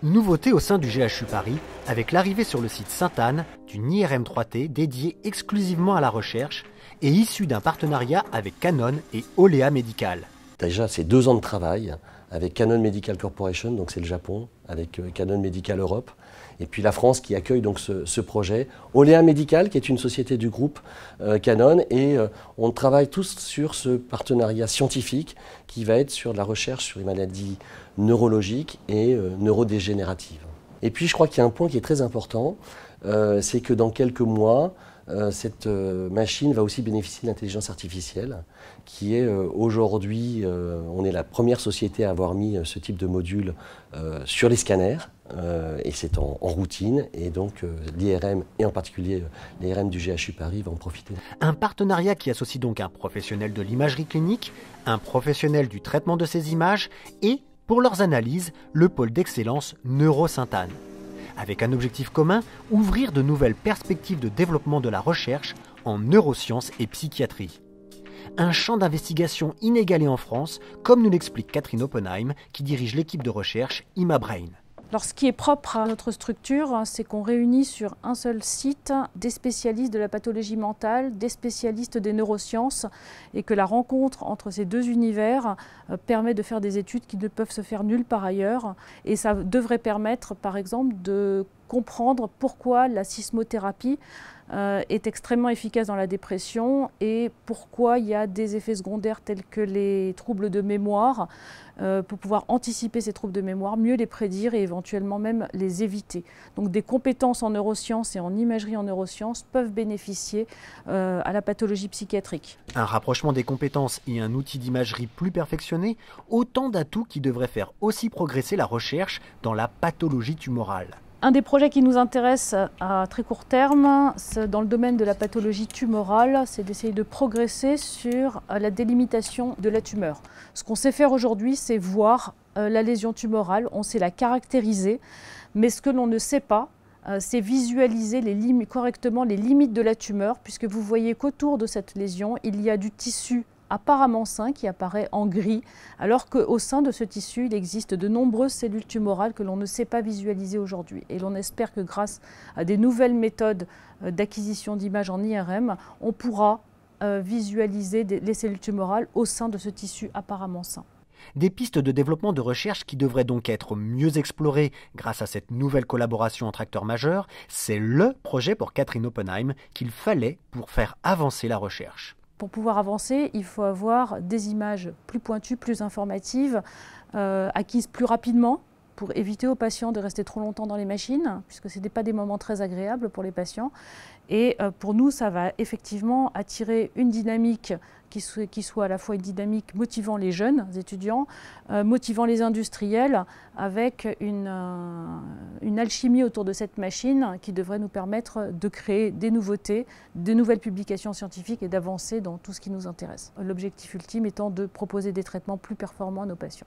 Nouveauté au sein du GHU Paris, avec l'arrivée sur le site Sainte-Anne d'une IRM 3T dédiée exclusivement à la recherche et issue d'un partenariat avec Canon et Olea Medical. Déjà, c'est 2 ans de travail avec Canon Medical Corporation, donc c'est le Japon, avec Canon Medical Europe, et puis la France qui accueille donc ce projet. Olea Medical, qui est une société du groupe Canon, et on travaille tous sur ce partenariat scientifique qui va être sur la recherche sur les maladies neurologiques et neurodégénératives. Et puis je crois qu'il y a un point qui est très important, c'est que dans quelques mois, cette machine va aussi bénéficier de l'intelligence artificielle, qui est aujourd'hui, on est la première société à avoir mis ce type de module sur les scanners, et c'est en routine, et donc l'IRM, et en particulier l'IRM du GHU Paris, va en profiter. Un partenariat qui associe donc un professionnel de l'imagerie clinique, un professionnel du traitement de ces images, et, pour leurs analyses, le pôle d'excellence Neuro-Sainte-Anne. Avec un objectif commun, ouvrir de nouvelles perspectives de développement de la recherche en neurosciences et psychiatrie. Un champ d'investigation inégalé en France, comme nous l'explique Catherine Oppenheim, qui dirige l'équipe de recherche ImaBrain. Alors, ce qui est propre à notre structure, c'est qu'on réunit sur un seul site des spécialistes de la pathologie mentale, des spécialistes des neurosciences, et que la rencontre entre ces deux univers permet de faire des études qui ne peuvent se faire nulle part ailleurs. Et ça devrait permettre, par exemple, de comprendre pourquoi la sismothérapie est extrêmement efficace dans la dépression et pourquoi il y a des effets secondaires tels que les troubles de mémoire, pour pouvoir anticiper ces troubles de mémoire, mieux les prédire et éventuellement même les éviter. Donc des compétences en neurosciences et en imagerie en neurosciences peuvent bénéficier à la pathologie psychiatrique. Un rapprochement des compétences et un outil d'imagerie plus perfectionné, autant d'atouts qui devraient faire aussi progresser la recherche dans la pathologie tumorale. Un des projets qui nous intéresse à très court terme, dans le domaine de la pathologie tumorale, c'est d'essayer de progresser sur la délimitation de la tumeur. Ce qu'on sait faire aujourd'hui, c'est voir la lésion tumorale, on sait la caractériser, mais ce que l'on ne sait pas, c'est visualiser correctement les limites de la tumeur, puisque vous voyez qu'autour de cette lésion, il y a du tissu apparemment sain qui apparaît en gris, alors qu'au sein de ce tissu, il existe de nombreuses cellules tumorales que l'on ne sait pas visualiser aujourd'hui. Et l'on espère que grâce à des nouvelles méthodes d'acquisition d'images en IRM, on pourra visualiser les cellules tumorales au sein de ce tissu apparemment sain. Des pistes de développement de recherche qui devraient donc être mieux explorées grâce à cette nouvelle collaboration entre acteurs majeurs, c'est le projet pour Catherine Oppenheim qu'il fallait pour faire avancer la recherche. Pour pouvoir avancer, il faut avoir des images plus pointues, plus informatives, acquises plus rapidement pour éviter aux patients de rester trop longtemps dans les machines, puisque ce n'est pas des moments très agréables pour les patients. Et pour nous, ça va effectivement attirer une dynamique qui soit à la fois une dynamique motivant les jeunes étudiants, motivant les industriels, avec une alchimie autour de cette machine qui devrait nous permettre de créer des nouveautés, de nouvelles publications scientifiques et d'avancer dans tout ce qui nous intéresse. L'objectif ultime étant de proposer des traitements plus performants à nos patients.